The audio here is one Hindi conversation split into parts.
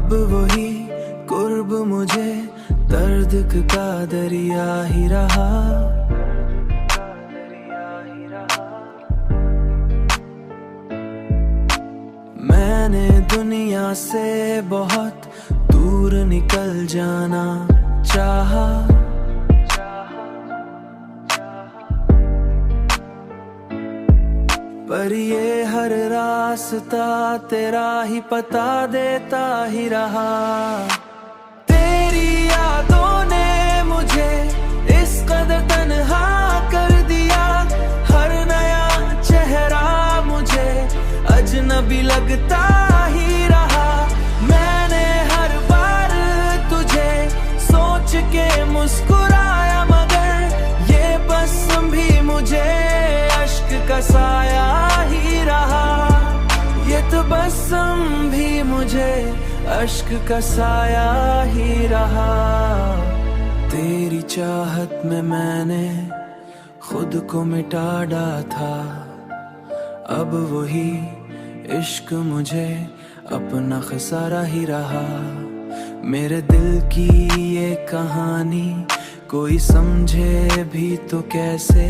अब वही कुर्ब मुझे दर्द का दरिया ही रहा। मैंने दुनिया से बहुत दूर निकल जाना चाहा, पर ये हर रास्ता तेरा ही पता देता ही रहा। तेरी यादों ने मुझे इस कदर तन्हा कर दिया, हर नया चेहरा मुझे अजनबी लगता ही रहा। मैंने हर बार तुझे सोच के मुस्कुराया, मगर ये बस भी मुझे अश्क का साया ही रहा। ये तो बसम भी मुझे अश्क का साया ही रहा। तेरी चाहत में मैंने खुद को मिटा डाला था, अब वही इश्क मुझे अपना खसारा ही रहा। मेरे दिल की ये कहानी कोई समझे भी तो कैसे,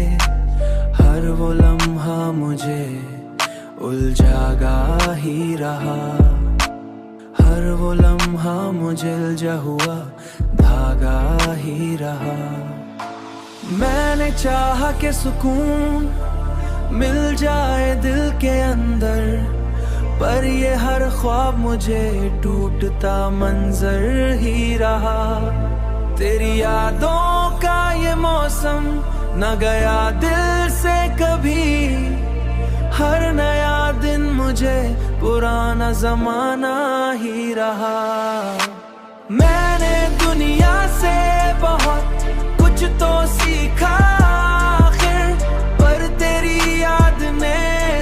हर वो लम्हा मुझे उलझागा ही रहा। हर वो लम्हा मुझे उलझा हुआ धागा ही रहा। मैंने चाहा कि सुकून मिल जाए दिल के अंदर, पर ये हर ख्वाब मुझे टूटता मंजर ही रहा। तेरी यादों का ये मौसम न गया दिल से कभी, हर नया दिन मुझे पुराना जमाना ही रहा। मैंने दुनिया से बहुत कुछ तो सीखा आखिर, पर तेरी याद ने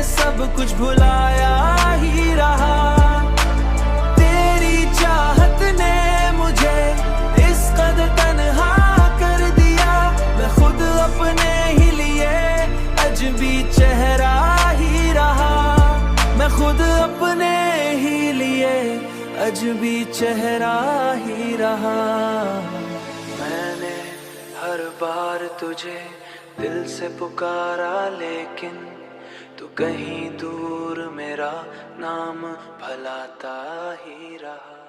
सब कुछ भुलाया ही रहा। तेरी चाहत ने मुझे इस कदर तन्हा कर दिया, मैं खुद अपने ही लिए अजनबी चेहरा ही रहा। मैं खुद अपने ही लिए अजनबी चेहरा ही रहा। मैंने हर बार तुझे दिल से पुकारा, लेकिन तू कहीं दूर मेरा नाम भुलाता ही रहा।